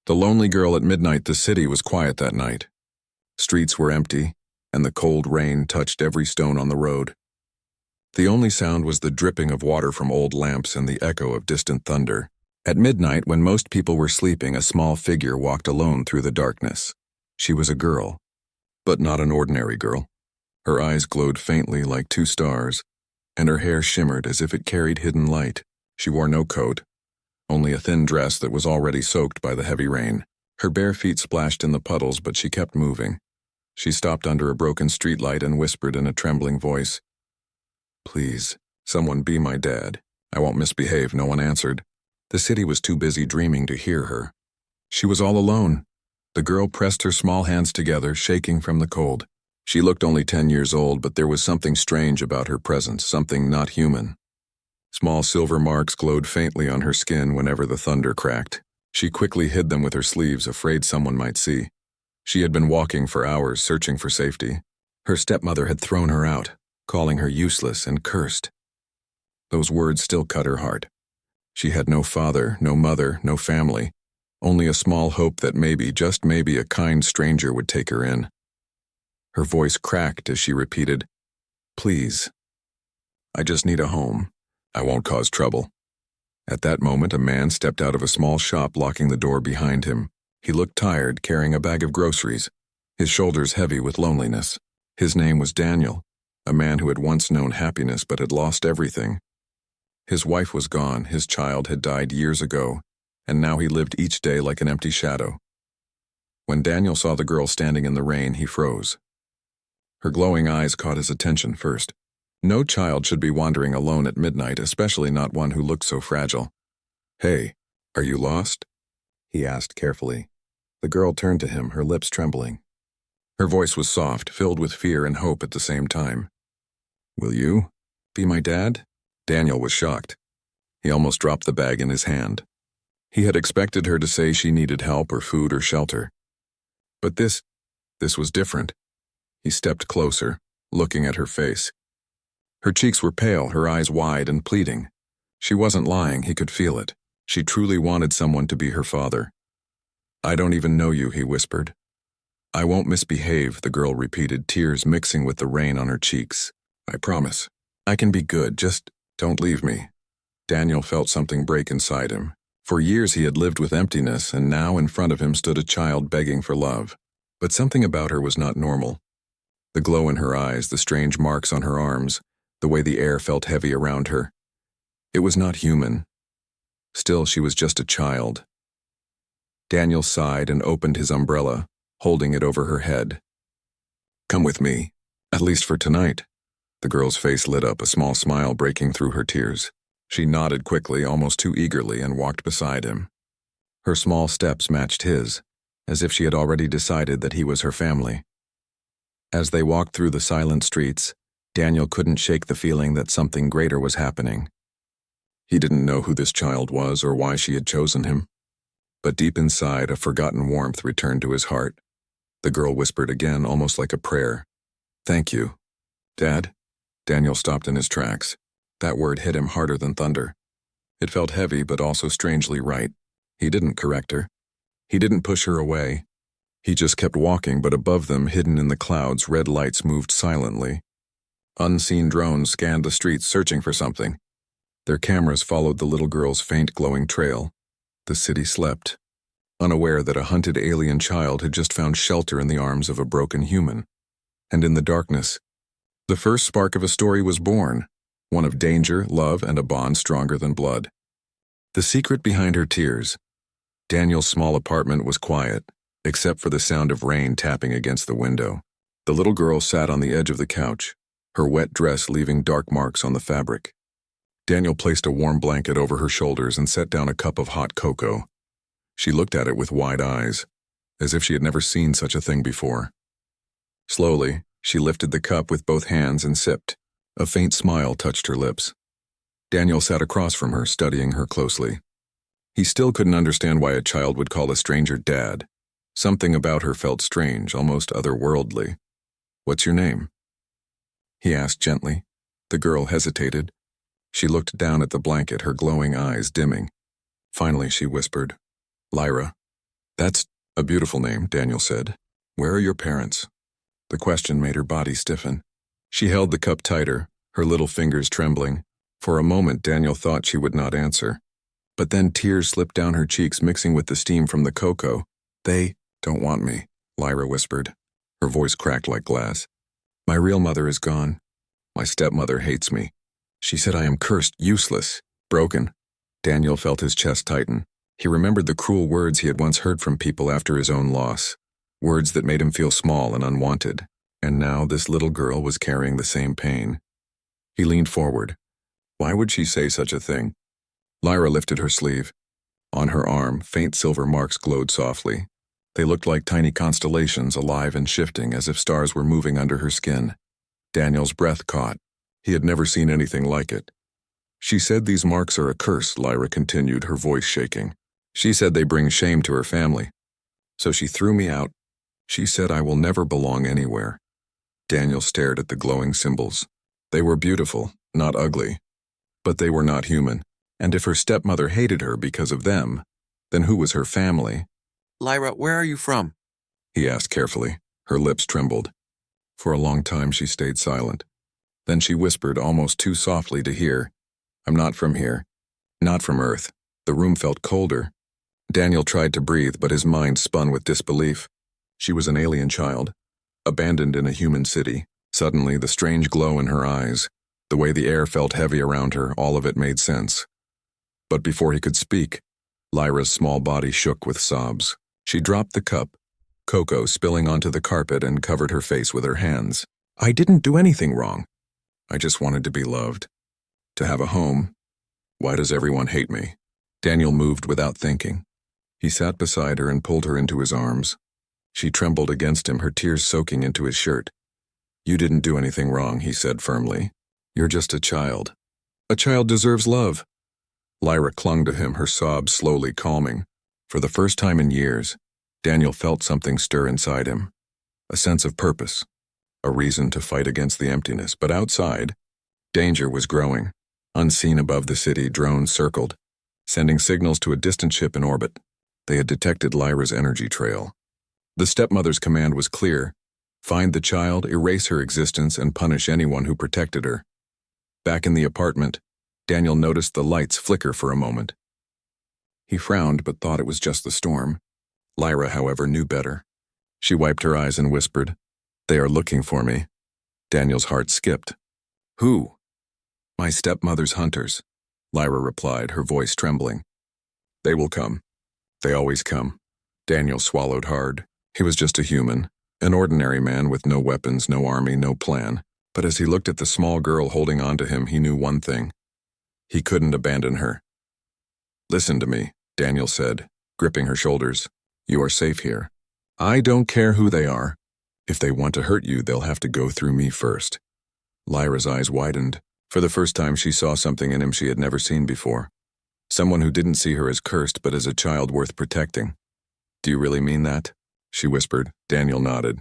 The lonely girl at midnight. The city was quiet that night. Streets were empty, and the cold rain touched every stone on the road. The only sound was the dripping of water from old lamps and the echo of distant thunder. At midnight, when most people were sleeping, a small figure walked alone through the darkness. She was a girl, but not an ordinary girl. Her eyes glowed faintly like two stars, and her hair shimmered as if it carried hidden light. She wore no coat, only a thin dress that was already soaked by the heavy rain. Her bare feet splashed in the puddles, but she kept moving. She stopped under a broken streetlight and whispered in a trembling voice, "Please, someone be my dad. I won't misbehave." No one answered. The city was too busy dreaming to hear her. She was all alone. The girl pressed her small hands together, shaking from the cold. She looked only 10 years old, but there was something strange about her presence, something not human. Small silver marks glowed faintly on her skin whenever the thunder cracked. She quickly hid them with her sleeves, afraid someone might see. She had been walking for hours, searching for safety. Her stepmother had thrown her out, calling her useless and cursed. Those words still cut her heart. She had no father, no mother, no family, only a small hope that maybe, just maybe, a kind stranger would take her in. Her voice cracked as she repeated, "Please. I just need a home. I won't cause trouble." At that moment, a man stepped out of a small shop, locking the door behind him. He looked tired, carrying a bag of groceries, his shoulders heavy with loneliness. His name was Daniel, a man who had once known happiness but had lost everything. His wife was gone, his child had died years ago, and now he lived each day like an empty shadow. When Daniel saw the girl standing in the rain, he froze. Her glowing eyes caught his attention first. No child should be wandering alone at midnight, especially not one who looked so fragile. "Hey, are you lost?" he asked carefully. The girl turned to him, her lips trembling. Her voice was soft, filled with fear and hope at the same time. "Will you be my dad?" Daniel was shocked. He almost dropped the bag in his hand. He had expected her to say she needed help or food or shelter. But this was different. He stepped closer, looking at her face. Her cheeks were pale, her eyes wide and pleading. She wasn't lying, he could feel it. She truly wanted someone to be her father. "I don't even know you," he whispered. "I won't misbehave," the girl repeated, tears mixing with the rain on her cheeks. "I promise. I can be good, just don't leave me." Daniel felt something break inside him. For years he had lived with emptiness, and now in front of him stood a child begging for love. But something about her was not normal. The glow in her eyes, the strange marks on her arms, the way the air felt heavy around her. It was not human. Still, she was just a child. Daniel sighed and opened his umbrella, holding it over her head. "Come with me, at least for tonight." The girl's face lit up, a small smile breaking through her tears. She nodded quickly, almost too eagerly, and walked beside him. Her small steps matched his, as if she had already decided that he was her family. As they walked through the silent streets, Daniel couldn't shake the feeling that something greater was happening. He didn't know who this child was or why she had chosen him. But deep inside, a forgotten warmth returned to his heart. The girl whispered again, almost like a prayer, "Thank you, Dad." Daniel stopped in his tracks. That word hit him harder than thunder. It felt heavy, but also strangely right. He didn't correct her. He didn't push her away. He just kept walking, but above them, hidden in the clouds, red lights moved silently. Unseen drones scanned the streets, searching for something. Their cameras followed the little girl's faint glowing trail. The city slept, unaware that a hunted alien child had just found shelter in the arms of a broken human. And in the darkness, the first spark of a story was born, one of danger, love, and a bond stronger than blood. The secret behind her tears. Daniel's small apartment was quiet, except for the sound of rain tapping against the window. The little girl sat on the edge of the couch, her wet dress leaving dark marks on the fabric. Daniel placed a warm blanket over her shoulders and set down a cup of hot cocoa. She looked at it with wide eyes, as if she had never seen such a thing before. Slowly, she lifted the cup with both hands and sipped. A faint smile touched her lips. Daniel sat across from her, studying her closely. He still couldn't understand why a child would call a stranger dad. Something about her felt strange, almost otherworldly. "What's your name?" he asked gently. The girl hesitated. She looked down at the blanket, her glowing eyes dimming. Finally, she whispered, "Lyra." That's a beautiful name, Daniel said. Where are your parents? The question made her body stiffen. She held the cup tighter, her little fingers trembling. For a moment, Daniel thought she would not answer. But then tears slipped down her cheeks, mixing with the steam from the cocoa. They don't want me, Lyra whispered. Her voice cracked like glass. My real mother is gone. My stepmother hates me. She said I am cursed, useless, broken. Daniel felt his chest tighten. He remembered the cruel words he had once heard from people after his own loss. Words that made him feel small and unwanted. And now this little girl was carrying the same pain. He leaned forward. Why would she say such a thing? Lyra lifted her sleeve. On her arm, faint silver marks glowed softly. They looked like tiny constellations, alive and shifting, as if stars were moving under her skin. Daniel's breath caught. He had never seen anything like it. She said these marks are a curse, Lyra continued, her voice shaking. She said they bring shame to her family. So she threw me out. She said I will never belong anywhere. Daniel stared at the glowing symbols. They were beautiful, not ugly. But they were not human. And if her stepmother hated her because of them, then who was her family? Lyra, where are you from? He asked carefully. Her lips trembled. For a long time she stayed silent. Then she whispered almost too softly to hear, I'm not from here. Not from Earth. The room felt colder. Daniel tried to breathe, but his mind spun with disbelief. She was an alien child, abandoned in a human city. Suddenly, the strange glow in her eyes, the way the air felt heavy around her, all of it made sense. But before he could speak, Lyra's small body shook with sobs. She dropped the cup, cocoa spilling onto the carpet, and covered her face with her hands. I didn't do anything wrong. I just wanted to be loved. To have a home. Why does everyone hate me? Daniel moved without thinking. He sat beside her and pulled her into his arms. She trembled against him, her tears soaking into his shirt. You didn't do anything wrong, he said firmly. You're just a child. A child deserves love. Lyra clung to him, her sobs slowly calming. For the first time in years, Daniel felt something stir inside him. A sense of purpose. A reason to fight against the emptiness. But outside, danger was growing. Unseen above the city, drones circled, sending signals to a distant ship in orbit. They had detected Lyra's energy trail. The stepmother's command was clear. Find the child, erase her existence, and punish anyone who protected her. Back in the apartment, Daniel noticed the lights flicker for a moment. He frowned but thought it was just the storm. Lyra, however, knew better. She wiped her eyes and whispered, They are looking for me. Daniel's heart skipped. Who? My stepmother's hunters, Lyra replied, her voice trembling. They will come. They always come. Daniel swallowed hard. He was just a human, an ordinary man with no weapons, no army, no plan. But as he looked at the small girl holding on to him, he knew one thing. He couldn't abandon her. Listen to me, Daniel said, gripping her shoulders. You are safe here. I don't care who they are. If they want to hurt you, they'll have to go through me first. Lyra's eyes widened. For the first time, she saw something in him she had never seen before. Someone who didn't see her as cursed, but as a child worth protecting. Do you really mean that? She whispered. Daniel nodded.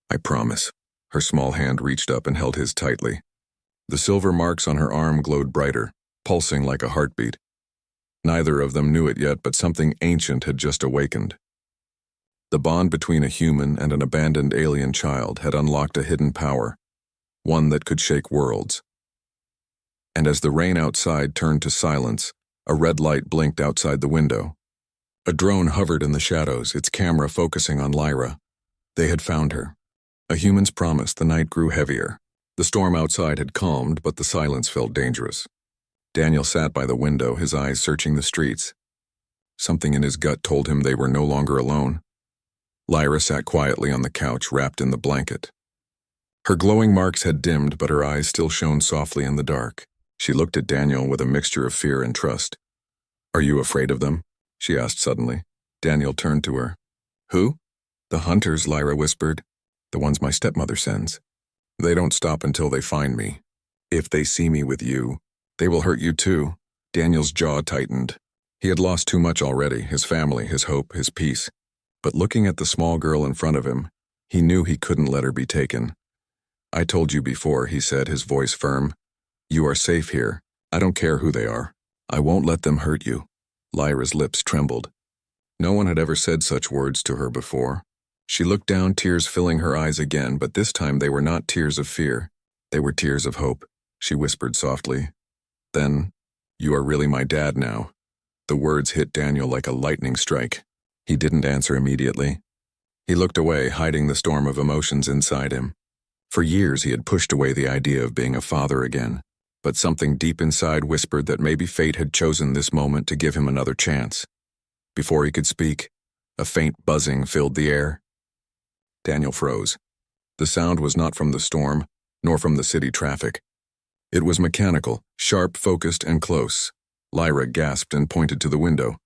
I promise. Her small hand reached up and held his tightly. The silver marks on her arm glowed brighter, pulsing like a heartbeat. Neither of them knew it yet, but something ancient had just awakened. The bond between a human and an abandoned alien child had unlocked a hidden power, one that could shake worlds. And as the rain outside turned to silence, a red light blinked outside the window. A drone hovered in the shadows, its camera focusing on Lyra. They had found her. A human's promise. The night grew heavier. The storm outside had calmed, but the silence felt dangerous. Daniel sat by the window, his eyes searching the streets. Something in his gut told him they were no longer alone. Lyra sat quietly on the couch, wrapped in the blanket. Her glowing marks had dimmed, but her eyes still shone softly in the dark. She looked at Daniel with a mixture of fear and trust. Are you afraid of them? She asked suddenly. Daniel turned to her. Who? The hunters, Lyra whispered. The ones my stepmother sends. They don't stop until they find me. If they see me with you, they will hurt you too. Daniel's jaw tightened. He had lost too much already, his family, his hope, his peace. But looking at the small girl in front of him, he knew he couldn't let her be taken. I told you before, he said, his voice firm. You are safe here. I don't care who they are. I won't let them hurt you. Lyra's lips trembled. No one had ever said such words to her before. She looked down, tears filling her eyes again, but this time they were not tears of fear. They were tears of hope. She whispered softly. Then, "You are really my dad now." The words hit Daniel like a lightning strike. He didn't answer immediately. He looked away, hiding the storm of emotions inside him. For years he had pushed away the idea of being a father again, but something deep inside whispered that maybe fate had chosen this moment to give him another chance. Before he could speak, a faint buzzing filled the air. Daniel froze. The sound was not from the storm, nor from the city traffic. It was mechanical, sharp, focused, and close. Lyra gasped and pointed to the window.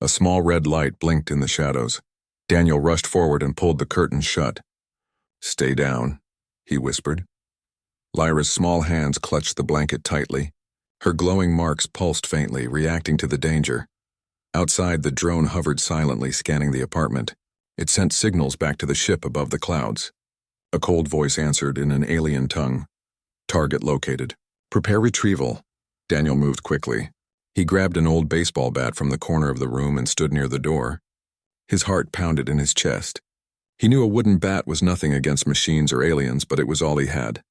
A small red light blinked in the shadows. Daniel rushed forward and pulled the curtains shut. "Stay down," he whispered. Lyra's small hands clutched the blanket tightly. Her glowing marks pulsed faintly, reacting to the danger. Outside, the drone hovered silently, scanning the apartment. It sent signals back to the ship above the clouds. A cold voice answered in an alien tongue. "Target located. Prepare retrieval." Daniel moved quickly. He grabbed an old baseball bat from the corner of the room and stood near the door. His heart pounded in his chest. He knew a wooden bat was nothing against machines or aliens, but it was all he had.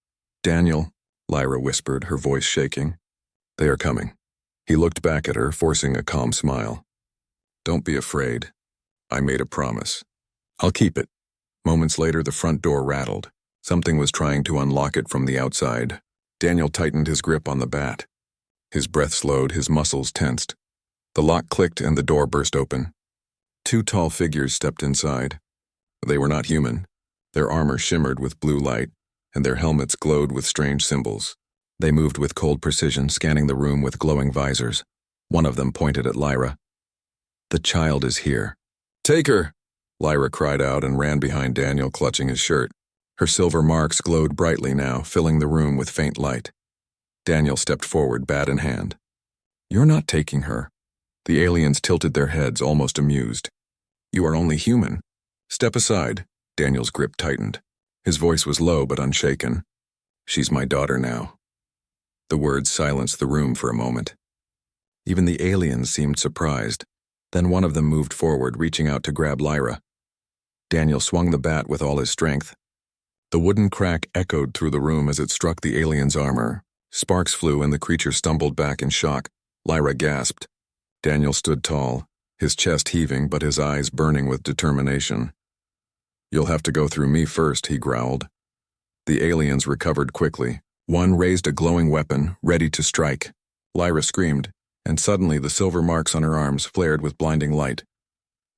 "Daniel," Lyra whispered, her voice shaking. "They are coming." He looked back at her, forcing a calm smile. "Don't be afraid. I made a promise. I'll keep it." Moments later, the front door rattled. Something was trying to unlock it from the outside. Daniel tightened his grip on the bat. His breath slowed, his muscles tensed. The lock clicked and the door burst open. Two tall figures stepped inside. They were not human. Their armor shimmered with blue light, and their helmets glowed with strange symbols. They moved with cold precision, scanning the room with glowing visors. One of them pointed at Lyra. "The child is here." "Take her!" Lyra cried out and ran behind Daniel, clutching his shirt. Her silver marks glowed brightly now, filling the room with faint light. Daniel stepped forward, bat in hand. "You're not taking her." The aliens tilted their heads, almost amused. "You are only human." "Step aside." Daniel's grip tightened. His voice was low but unshaken. "She's my daughter now." The words silenced the room for a moment. Even the aliens seemed surprised. Then one of them moved forward, reaching out to grab Lyra. Daniel swung the bat with all his strength. The wooden crack echoed through the room as it struck the alien's armor. Sparks flew and the creature stumbled back in shock. Lyra gasped. Daniel stood tall, his chest heaving but his eyes burning with determination. "You'll have to go through me first," he growled. The aliens recovered quickly. One raised a glowing weapon, ready to strike. Lyra screamed, and suddenly the silver marks on her arms flared with blinding light.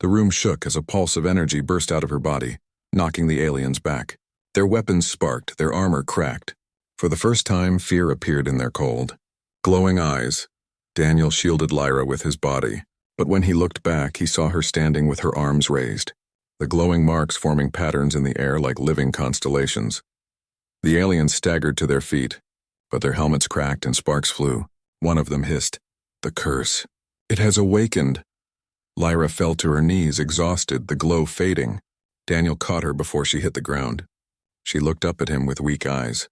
The room shook as a pulse of energy burst out of her body, knocking the aliens back. Their weapons sparked, their armor cracked. For the first time, fear appeared in their cold, glowing eyes. Daniel shielded Lyra with his body, but when he looked back, he saw her standing with her arms raised, the glowing marks forming patterns in the air like living constellations. The aliens staggered to their feet, but their helmets cracked and sparks flew. One of them hissed, "The curse. It has awakened." Lyra fell to her knees, exhausted, the glow fading. Daniel caught her before she hit the ground. She looked up at him with weak eyes.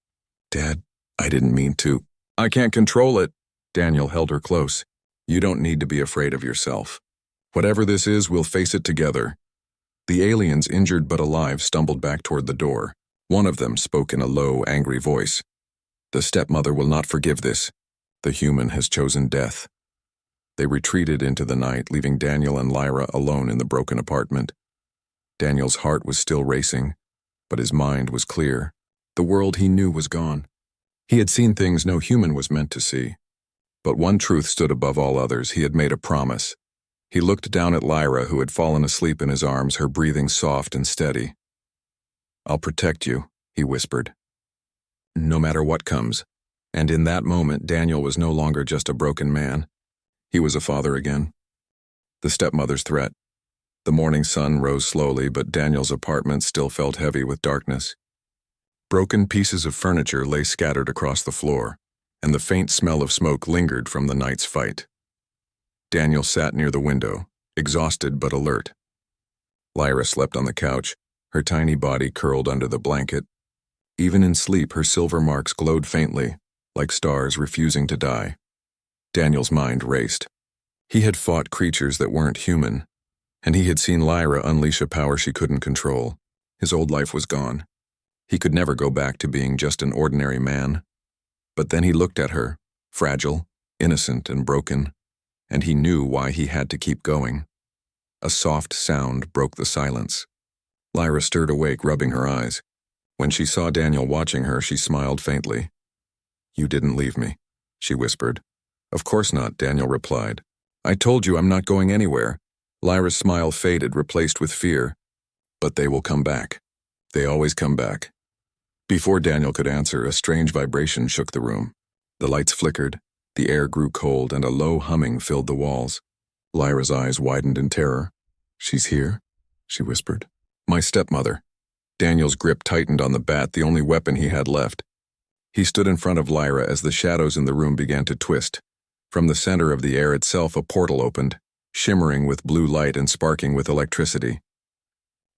"Dad, I didn't mean to." "I can't control it." Daniel held her close. "You don't need to be afraid of yourself. Whatever this is, we'll face it together." The aliens, injured but alive, stumbled back toward the door. One of them spoke in a low, angry voice. "The stepmother will not forgive this. The human has chosen death." They retreated into the night, leaving Daniel and Lyra alone in the broken apartment. Daniel's heart was still racing, but his mind was clear. The world he knew was gone. He had seen things no human was meant to see. But one truth stood above all others. He had made a promise. He looked down at Lyra, who had fallen asleep in his arms, her breathing soft and steady. "I'll protect you," he whispered. "No matter what comes." And in that moment, Daniel was no longer just a broken man. He was a father again. The stepmother's threat. The morning sun rose slowly, but Daniel's apartment still felt heavy with darkness. Broken pieces of furniture lay scattered across the floor, and the faint smell of smoke lingered from the night's fight. Daniel sat near the window, exhausted but alert. Lyra slept on the couch, her tiny body curled under the blanket. Even in sleep, her silver marks glowed faintly, like stars refusing to die. Daniel's mind raced. He had fought creatures that weren't human, And he had seen Lyra unleash a power she couldn't control. His old life was gone. He could never go back to being just an ordinary man. But then he looked at her, fragile, innocent, and broken, and he knew why he had to keep going. A soft sound broke the silence. Lyra stirred awake, rubbing her eyes. When she saw Daniel watching her, she smiled faintly. "You didn't leave me," she whispered. "Of course not," Daniel replied. "I told you I'm not going anywhere." Lyra's smile faded, replaced with fear. "But they will come back. They always come back." Before Daniel could answer, a strange vibration shook the room. The lights flickered, the air grew cold, and a low humming filled the walls. Lyra's eyes widened in terror. "She's here," she whispered. "My stepmother." Daniel's grip tightened on the bat, the only weapon he had left. He stood in front of Lyra as the shadows in the room began to twist. From the center of the air itself, a portal opened, shimmering with blue light and sparking with electricity.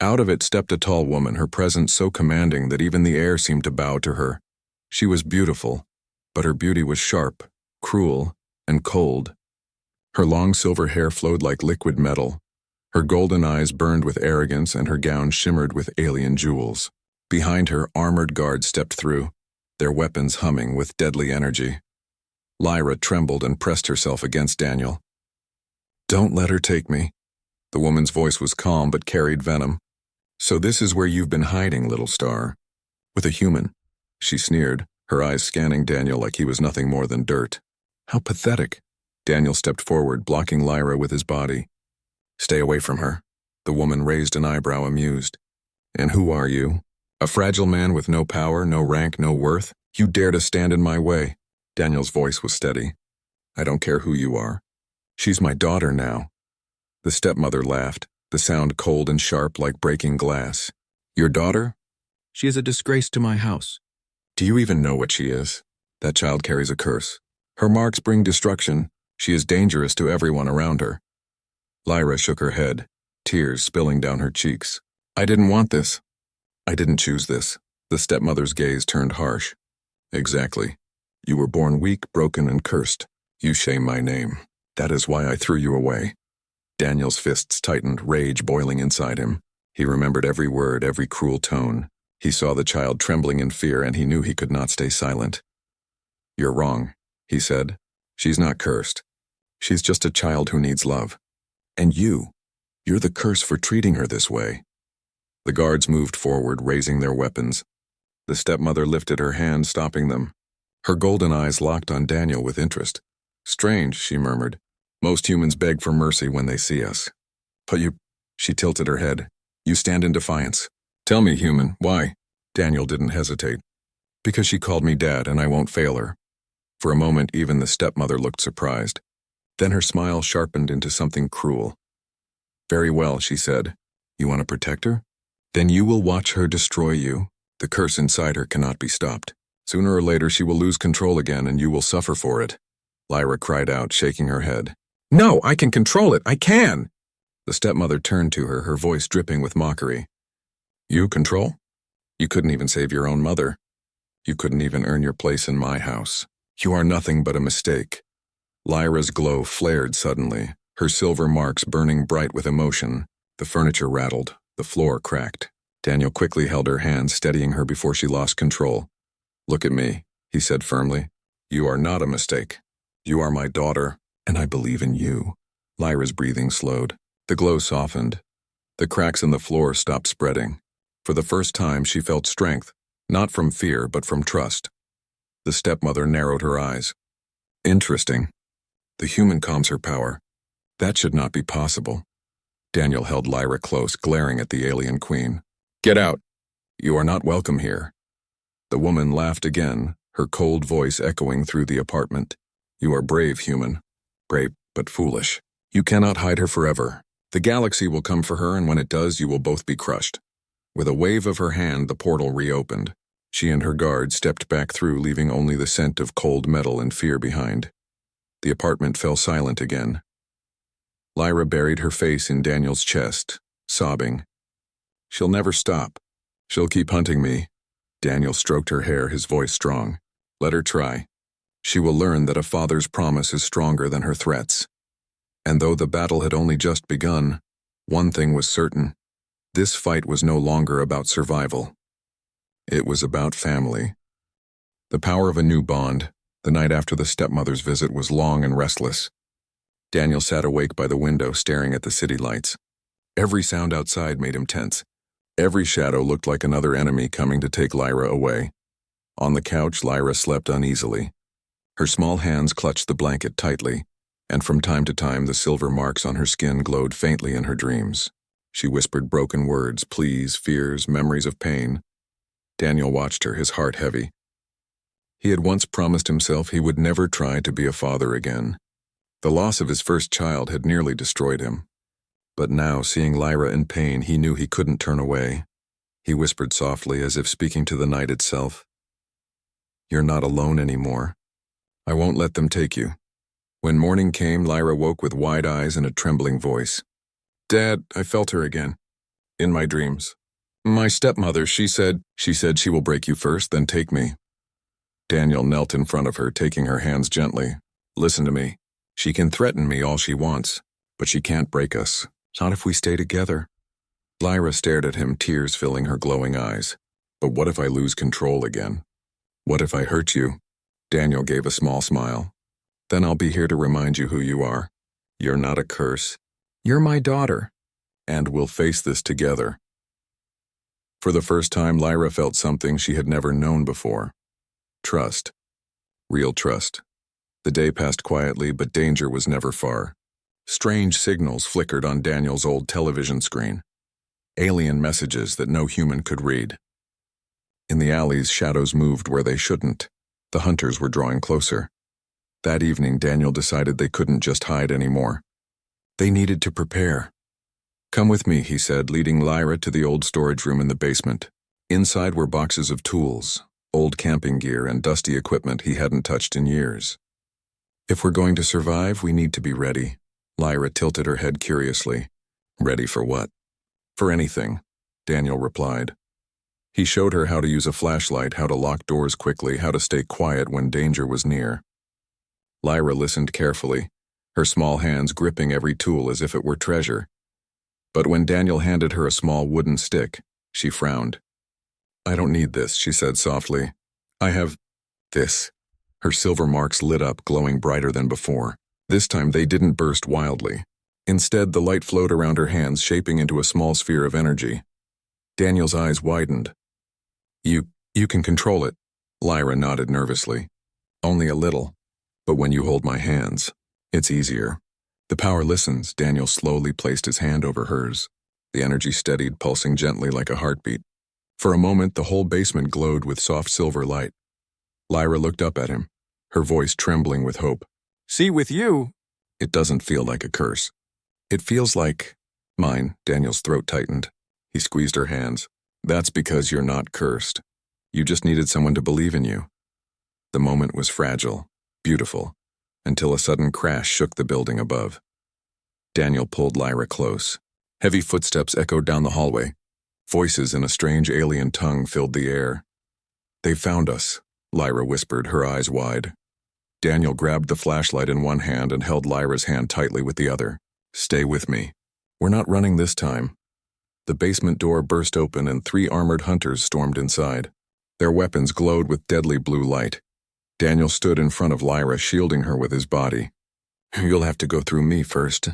Out of it stepped a tall woman, her presence so commanding that even the air seemed to bow to her. She was beautiful, but her beauty was sharp, cruel, and cold. Her long silver hair flowed like liquid metal. Her golden eyes burned with arrogance, and her gown shimmered with alien jewels. Behind her, armored guards stepped through, their weapons humming with deadly energy. Lyra trembled and pressed herself against Daniel. "Don't let her take me." The woman's voice was calm but carried venom. "So this is where you've been hiding, little star. With a human," she sneered, her eyes scanning Daniel like he was nothing more than dirt. "How pathetic." Daniel stepped forward, blocking Lyra with his body. "Stay away from her." The woman raised an eyebrow, amused. "And who are you? A fragile man with no power, no rank, no worth? You dare to stand in my way?" Daniel's voice was steady. "I don't care who you are. She's my daughter now." The stepmother laughed, the sound cold and sharp like breaking glass. "Your daughter? She is a disgrace to my house. Do you even know what she is? That child carries a curse. Her marks bring destruction. She is dangerous to everyone around her." Lyra shook her head, tears spilling down her cheeks. "I didn't want this. I didn't choose this." The stepmother's gaze turned harsh. "Exactly. You were born weak, broken, and cursed. You shame my name. That is why I threw you away." Daniel's fists tightened, rage boiling inside him. He remembered every word, every cruel tone. He saw the child trembling in fear, and he knew he could not stay silent. "You're wrong," he said. "She's not cursed. She's just a child who needs love. And you're the curse for treating her this way." The guards moved forward, raising their weapons. The stepmother lifted her hand, stopping them. Her golden eyes locked on Daniel with interest. "Strange," she murmured. "Most humans beg for mercy when they see us. But you—" She tilted her head. "You stand in defiance. Tell me, human, why?" Daniel didn't hesitate. "Because she called me dad, and I won't fail her." For a moment, even the stepmother looked surprised. Then her smile sharpened into something cruel. "Very well," she said. "You want to protect her? Then you will watch her destroy you. The curse inside her cannot be stopped. Sooner or later she will lose control again, and you will suffer for it." Lyra cried out, shaking her head. "No, I can control it, I can!" The stepmother turned to her, her voice dripping with mockery. "You control? You couldn't even save your own mother. You couldn't even earn your place in my house. You are nothing but a mistake." Lyra's glow flared suddenly, her silver marks burning bright with emotion. The furniture rattled, the floor cracked. Daniel quickly held her hand, steadying her before she lost control. "Look at me," he said firmly. "You are not a mistake. You are my daughter, and I believe in you." Lyra's breathing slowed. The glow softened. The cracks in the floor stopped spreading. For the first time, she felt strength, not from fear, but from trust. The stepmother narrowed her eyes. "Interesting. The human calms her power. That should not be possible." Daniel held Lyra close, glaring at the alien queen. "Get out. You are not welcome here." The woman laughed again, her cold voice echoing through the apartment. "You are brave, human. Brave, but foolish. You cannot hide her forever. The galaxy will come for her, and when it does, you will both be crushed." With a wave of her hand, the portal reopened. She and her guard stepped back through, leaving only the scent of cold metal and fear behind. The apartment fell silent again. Lyra buried her face in Daniel's chest, sobbing. "She'll never stop. She'll keep hunting me." Daniel stroked her hair, his voice strong. "Let her try. She will learn that a father's promise is stronger than her threats." And though the battle had only just begun, One thing was certain. This fight was no longer about survival. It was about family. The power of a new bond. The night after the stepmother's visit was long and restless. Daniel sat awake by the window, staring at the city lights. Every sound outside made him tense. Every shadow looked like another enemy coming to take Lyra away. On the couch, Lyra slept uneasily. Her small hands clutched the blanket tightly, and from time to time the silver marks on her skin glowed faintly in her dreams. She whispered broken words, pleas, fears, memories of pain. Daniel watched her, his heart heavy. He had once promised himself he would never try to be a father again. The loss of his first child had nearly destroyed him. But now, seeing Lyra in pain, he knew he couldn't turn away. He whispered softly, as if speaking to the night itself. "You're not alone anymore. I won't let them take you." When morning came, Lyra woke with wide eyes and a trembling voice. "Dad, I felt her again. In my dreams. My stepmother, she said she will break you first, then take me." Daniel knelt in front of her, taking her hands gently. "Listen to me. She can threaten me all she wants, but she can't break us. Not if we stay together." Lyra stared at him, tears filling her glowing eyes. "But what if I lose control again? What if I hurt you?" Daniel gave a small smile. "Then I'll be here to remind you who you are. You're not a curse. You're my daughter. And we'll face this together." For the first time, Lyra felt something she had never known before. Trust. Real trust. The day passed quietly, but danger was never far. Strange signals flickered on Daniel's old television screen. Alien messages that no human could read. In the alleys, shadows moved where they shouldn't. The hunters were drawing closer. That evening, Daniel decided they couldn't just hide anymore. They needed to prepare. "Come with me," he said, leading Lyra to the old storage room in the basement. Inside were boxes of tools, old camping gear, and dusty equipment he hadn't touched in years. "If we're going to survive, we need to be ready." Lyra tilted her head curiously. "Ready for what?" "For anything," Daniel replied. He showed her how to use a flashlight, how to lock doors quickly, how to stay quiet when danger was near. Lyra listened carefully, her small hands gripping every tool as if it were treasure. But when Daniel handed her a small wooden stick, she frowned. "I don't need this," she said softly. "I have this." Her silver marks lit up, glowing brighter than before. This time they didn't burst wildly. Instead, the light flowed around her hands, shaping into a small sphere of energy. Daniel's eyes widened. You can control it." Lyra nodded nervously. "Only a little. But when you hold my hands, it's easier." The power listens. Daniel slowly placed his hand over hers. The energy steadied, pulsing gently like a heartbeat. For a moment, the whole basement glowed with soft silver light. Lyra looked up at him, her voice trembling with hope. "See, with you, it doesn't feel like a curse. It feels like mine." Daniel's throat tightened. He squeezed her hands. "That's because you're not cursed. You just needed someone to believe in you." The moment was fragile, beautiful, until a sudden crash shook the building above. Daniel pulled Lyra close. Heavy footsteps echoed down the hallway. Voices in a strange alien tongue filled the air. "They found us," Lyra whispered, her eyes wide. Daniel grabbed the flashlight in one hand and held Lyra's hand tightly with the other. "Stay with me. We're not running this time." The basement door burst open and 3 armored hunters stormed inside. Their weapons glowed with deadly blue light. Daniel stood in front of Lyra, shielding her with his body. "You'll have to go through me first."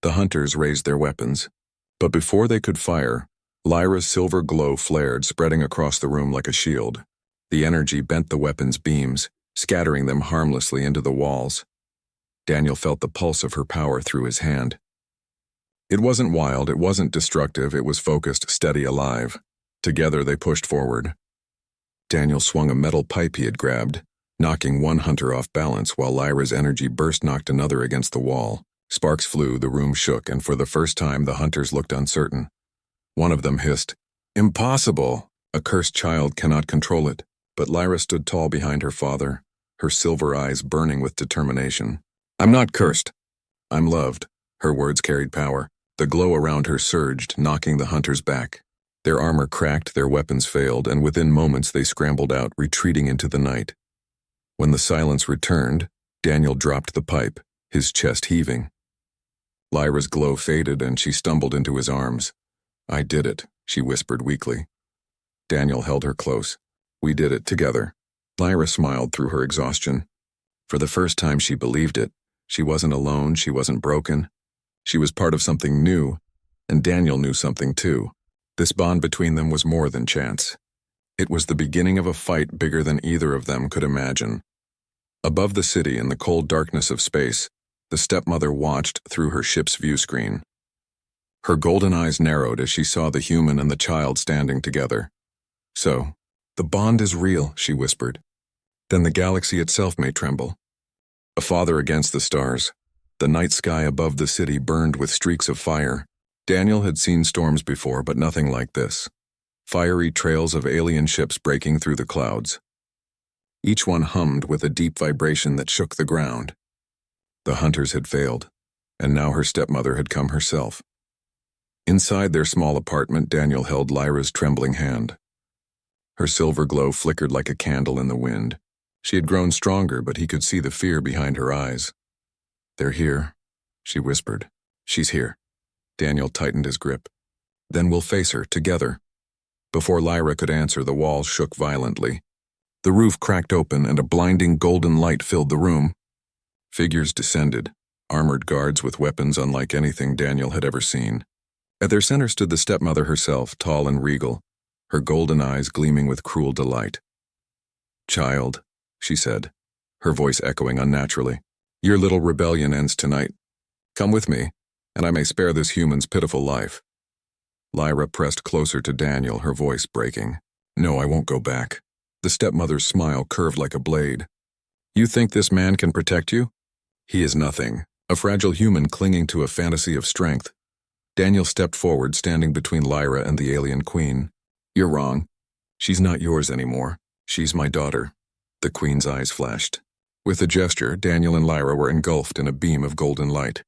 The hunters raised their weapons. But before they could fire, Lyra's silver glow flared, spreading across the room like a shield. The energy bent the weapons' beams, scattering them harmlessly into the walls. Daniel felt the pulse of her power through his hand. It wasn't wild, it wasn't destructive, it was focused, steady, alive. Together they pushed forward. Daniel swung a metal pipe he had grabbed, knocking one hunter off balance while Lyra's energy burst knocked another against the wall. Sparks flew, the room shook, and for the first time the hunters looked uncertain. One of them hissed, "Impossible! A cursed child cannot control it." But Lyra stood tall behind her father, her silver eyes burning with determination. "I'm not cursed. I'm loved." Her words carried power. The glow around her surged, knocking the hunters back. Their armor cracked, their weapons failed, and within moments they scrambled out, retreating into the night. When the silence returned, Daniel dropped the pipe, his chest heaving. Lyra's glow faded and she stumbled into his arms. "I did it," she whispered weakly. Daniel held her close. "We did it together." Lyra smiled through her exhaustion. For the first time she believed it. She wasn't alone, she wasn't broken. She was part of something new, and Daniel knew something too. This bond between them was more than chance. It was the beginning of a fight bigger than either of them could imagine. Above the city, in the cold darkness of space, the stepmother watched through her ship's view screen. Her golden eyes narrowed as she saw the human and the child standing together. "So, the bond is real," she whispered. "Then the galaxy itself may tremble." A father against the stars. The night sky above the city burned with streaks of fire. Daniel had seen storms before, but nothing like this. Fiery trails of alien ships breaking through the clouds. Each one hummed with a deep vibration that shook the ground. The hunters had failed, and now her stepmother had come herself. Inside their small apartment, Daniel held Lyra's trembling hand. Her silver glow flickered like a candle in the wind. She had grown stronger, but he could see the fear behind her eyes. "They're here," she whispered. "She's here." Daniel tightened his grip. "Then we'll face her, together." Before Lyra could answer, the walls shook violently. The roof cracked open and a blinding golden light filled the room. Figures descended, armored guards with weapons unlike anything Daniel had ever seen. At their center stood the stepmother herself, tall and regal, her golden eyes gleaming with cruel delight. "Child," she said, her voice echoing unnaturally, "your little rebellion ends tonight. Come with me, and I may spare this human's pitiful life." Lyra pressed closer to Daniel, her voice breaking. "No, I won't go back." The stepmother's smile curved like a blade. "You think this man can protect you? He is nothing, a fragile human clinging to a fantasy of strength." Daniel stepped forward, standing between Lyra and the alien queen. "You're wrong. She's not yours anymore. She's my daughter." The queen's eyes flashed. With a gesture, Daniel and Lyra were engulfed in a beam of golden light.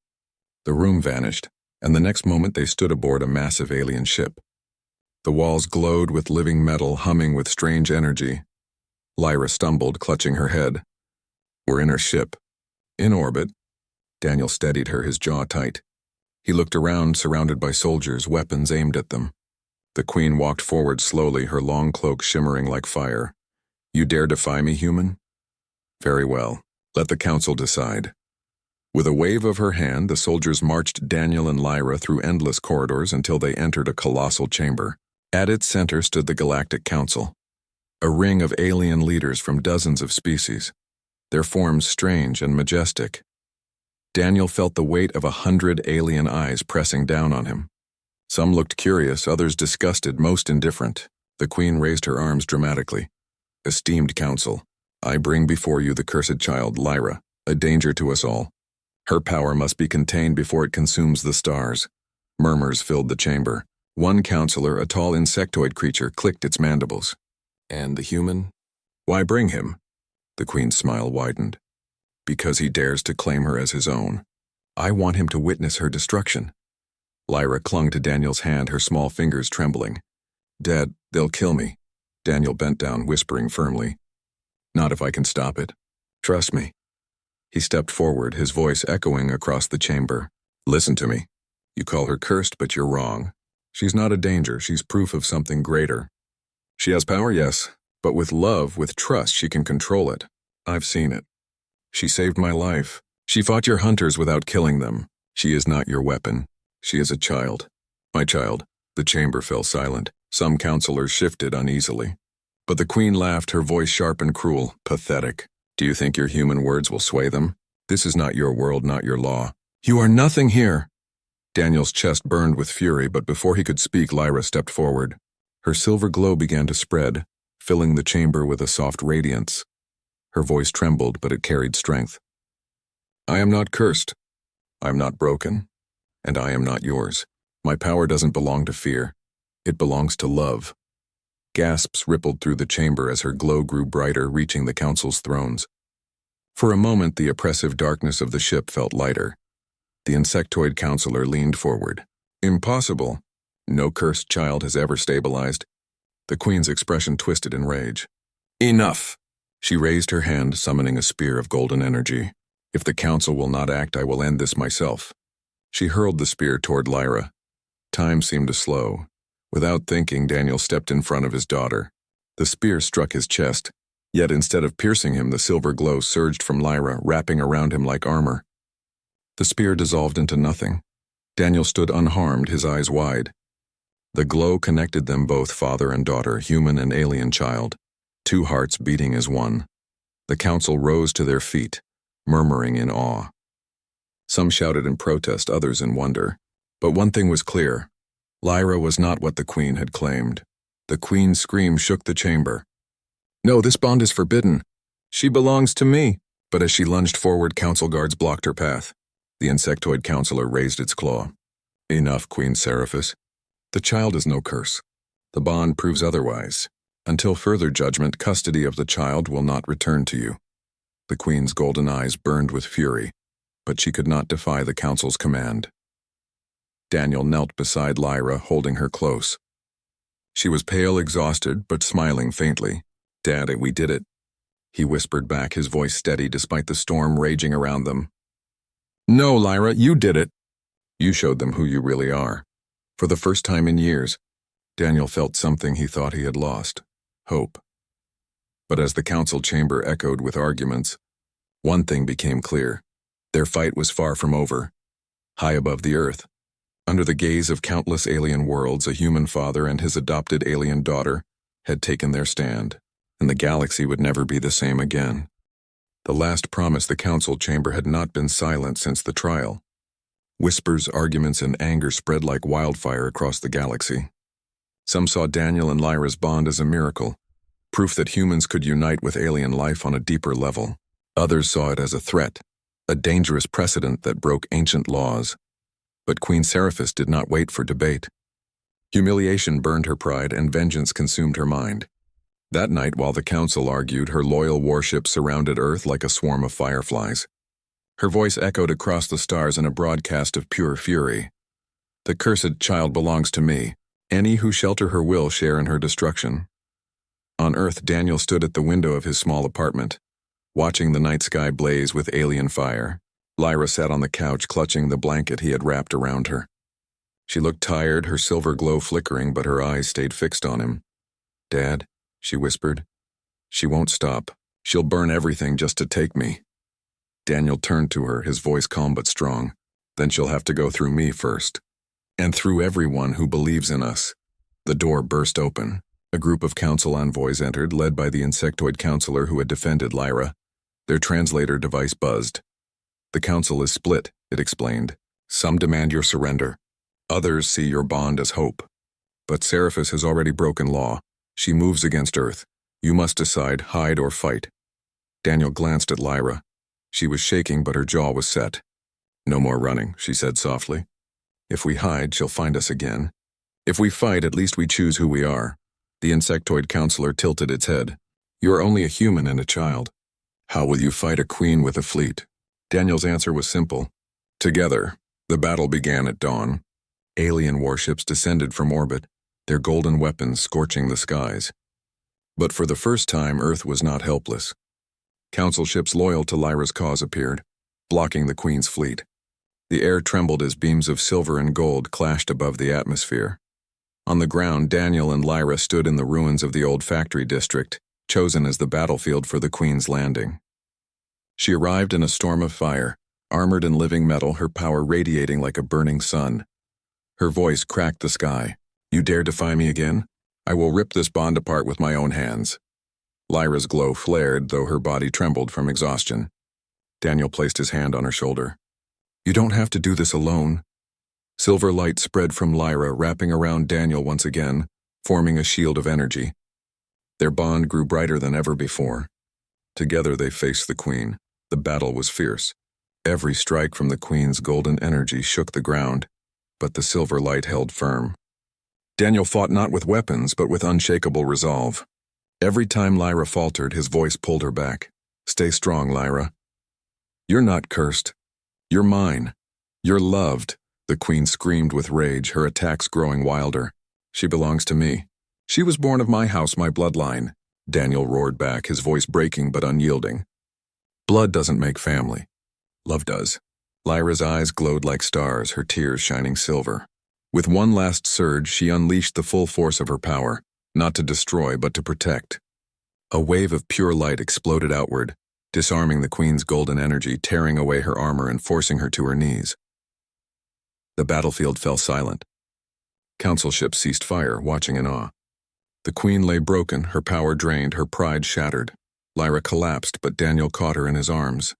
The room vanished, and the next moment they stood aboard a massive alien ship. The walls glowed with living metal, humming with strange energy. Lyra stumbled, clutching her head. "We're in her ship. In orbit." Daniel steadied her, his jaw tight. He looked around, surrounded by soldiers, weapons aimed at them. The queen walked forward slowly, her long cloak shimmering like fire. "You dare defy me, human? Very well. Let the council decide." With a wave of her hand, the soldiers marched Daniel and Lyra through endless corridors until they entered a colossal chamber. At its center stood the Galactic Council, a ring of alien leaders from dozens of species, their forms strange and majestic. Daniel felt the weight of 100 alien eyes pressing down on him. Some looked curious, others disgusted, most indifferent. The queen raised her arms dramatically. "Esteemed council, I bring before you the cursed child, Lyra, a danger to us all. Her power must be contained before it consumes the stars." Murmurs filled the chamber. One counselor, a tall insectoid creature, clicked its mandibles. "And the human? Why bring him?" The queen's smile widened. "Because he dares to claim her as his own. I want him to witness her destruction." Lyra clung to Daniel's hand, her small fingers trembling. "Dad, they'll kill me." Daniel bent down, whispering firmly. "Not if I can stop it. Trust me." He stepped forward, his voice echoing across the chamber. "Listen to me. You call her cursed, but you're wrong. She's not a danger, she's proof of something greater. She has power, yes, but with love, with trust, she can control it. I've seen it. She saved my life. She fought your hunters without killing them. She is not your weapon. She is a child. My child." The chamber fell silent. Some counselors shifted uneasily. But the queen laughed, her voice sharp and cruel. "Pathetic. Do you think your human words will sway them? This is not your world, not your law. You are nothing here." Daniel's chest burned with fury, but before he could speak, Lyra stepped forward. Her silver glow began to spread, filling the chamber with a soft radiance. Her voice trembled, but it carried strength. "I am not cursed. I am not broken. And I am not yours. My power doesn't belong to fear. It belongs to love." Gasps rippled through the chamber as her glow grew brighter, reaching the council's thrones. For a moment, the oppressive darkness of the ship felt lighter. The insectoid counselor leaned forward. "Impossible. No cursed child has ever stabilized." The queen's expression twisted in rage. "Enough!" She raised her hand, summoning a spear of golden energy. "If the council will not act, I will end this myself." She hurled the spear toward Lyra. Time seemed to slow. Without thinking, Daniel stepped in front of his daughter. The spear struck his chest, yet instead of piercing him, the silver glow surged from Lyra, wrapping around him like armor. The spear dissolved into nothing. Daniel stood unharmed, his eyes wide. The glow connected them both, father and daughter, human and alien child, two hearts beating as one. The council rose to their feet, murmuring in awe. Some shouted in protest, others in wonder. But one thing was clear. Lyra was not what the queen had claimed. The queen's scream shook the chamber. "No, this bond is forbidden. She belongs to me." But as she lunged forward, council guards blocked her path. The insectoid counselor raised its claw. "Enough, Queen Seraphis. The child is no curse. The bond proves otherwise. Until further judgment, custody of the child will not return to you." The queen's golden eyes burned with fury, but she could not defy the council's command. Daniel knelt beside Lyra, holding her close. She was pale, exhausted, but smiling faintly. "Daddy, we did it," he whispered back, his voice steady despite the storm raging around them. "No, Lyra, you did it. You showed them who you really are." For the first time in years, Daniel felt something he thought he had lost: hope. But as the council chamber echoed with arguments, one thing became clear. Their fight was far from over. High above the earth, under the gaze of countless alien worlds, a human father and his adopted alien daughter had taken their stand, and the galaxy would never be the same again. The last promise the council chamber had not been silent since the trial. Whispers, arguments, and anger spread like wildfire across the galaxy. Some saw Daniel and Lyra's bond as a miracle, proof that humans could unite with alien life on a deeper level. Others saw it as a threat, a dangerous precedent that broke ancient laws. But Queen Seraphis did not wait for debate. Humiliation burned her pride and vengeance consumed her mind. That night, while the council argued, her loyal warship surrounded Earth like a swarm of fireflies. Her voice echoed across the stars in a broadcast of pure fury. "The cursed child belongs to me. Any who shelter her will share in her destruction." On Earth, Daniel stood at the window of his small apartment, watching the night sky blaze with alien fire. Lyra sat on the couch, clutching the blanket he had wrapped around her. She looked tired, her silver glow flickering, but her eyes stayed fixed on him. "Dad," she whispered, "she won't stop. She'll burn everything just to take me." Daniel turned to her, his voice calm but strong. "Then she'll have to go through me first. And through everyone who believes in us." The door burst open. A group of council envoys entered, led by the insectoid counselor who had defended Lyra. Their translator device buzzed. "The council is split," it explained. "Some demand your surrender. Others see your bond as hope. But Seraphis has already broken law. She moves against Earth. You must decide, hide or fight." Daniel glanced at Lyra. She was shaking, but her jaw was set. "No more running," she said softly. "If we hide, she'll find us again. If we fight, at least we choose who we are." The insectoid counselor tilted its head. "You are only a human and a child. How will you fight a queen with a fleet?" Daniel's answer was simple. Together. The battle began at dawn. Alien warships descended from orbit, their golden weapons scorching the skies. But for the first time, Earth was not helpless. Council ships loyal to Lyra's cause appeared, blocking the Queen's fleet. The air trembled as beams of silver and gold clashed above the atmosphere. On the ground, Daniel and Lyra stood in the ruins of the old factory district, chosen as the battlefield for the Queen's landing. She arrived in a storm of fire, armored in living metal, her power radiating like a burning sun. Her voice cracked the sky. "You dare defy me again? I will rip this bond apart with my own hands." Lyra's glow flared, though her body trembled from exhaustion. Daniel placed his hand on her shoulder. "You don't have to do this alone." Silver light spread from Lyra, wrapping around Daniel once again, forming a shield of energy. Their bond grew brighter than ever before. Together they faced the Queen. The battle was fierce. Every strike from the Queen's golden energy shook the ground, but the silver light held firm. Daniel fought not with weapons, but with unshakable resolve. Every time Lyra faltered, his voice pulled her back. "Stay strong, Lyra. You're not cursed. You're mine. You're loved." The Queen screamed with rage, her attacks growing wilder. "She belongs to me. She was born of my house, my bloodline." Daniel roared back, his voice breaking but unyielding. "Blood doesn't make family. Love does." Lyra's eyes glowed like stars, her tears shining silver. With one last surge, she unleashed the full force of her power, not to destroy but to protect. A wave of pure light exploded outward, disarming the queen's golden energy, tearing away her armor and forcing her to her knees. The battlefield fell silent. Council ships ceased fire, watching in awe. The queen lay broken, her power drained, her pride shattered. Lyra collapsed, but Daniel caught her in his arms.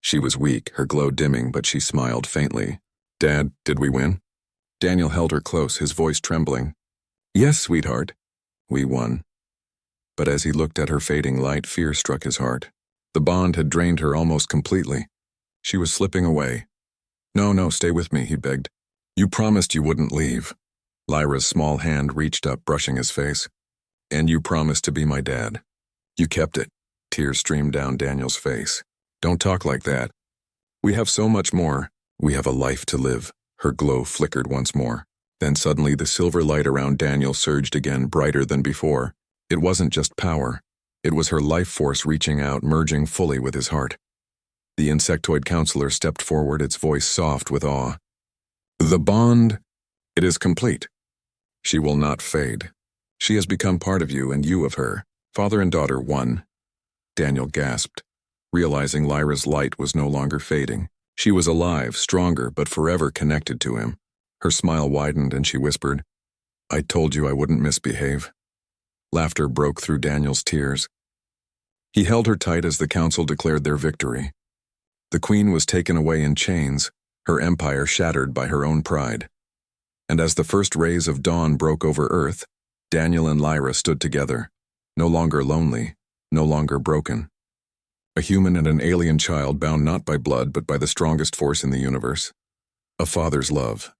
She was weak, her glow dimming, but she smiled faintly. "Dad, did we win?" Daniel held her close, his voice trembling. "Yes, sweetheart. We won." But as he looked at her fading light, fear struck his heart. The bond had drained her almost completely. She was slipping away. No, stay with me," he begged. "You promised you wouldn't leave." Lyra's small hand reached up, brushing his face. "And you promised to be my dad. You kept it." Tears streamed down Daniel's face. "Don't talk like that. We have so much more. We have a life to live." Her glow flickered once more. Then suddenly the silver light around Daniel surged again, brighter than before. It wasn't just power. It was her life force reaching out, merging fully with his heart. The insectoid counselor stepped forward, its voice soft with awe. "The bond, it is complete. She will not fade. She has become part of you and you of her. Father and daughter one." Daniel gasped, realizing Lyra's light was no longer fading. She was alive, stronger, but forever connected to him. Her smile widened and she whispered, "I told you I wouldn't misbehave." Laughter broke through Daniel's tears. He held her tight as the council declared their victory. The queen was taken away in chains, her empire shattered by her own pride. And as the first rays of dawn broke over Earth, Daniel and Lyra stood together, no longer lonely, no longer broken. A human and an alien child bound not by blood but by the strongest force in the universe. A father's love.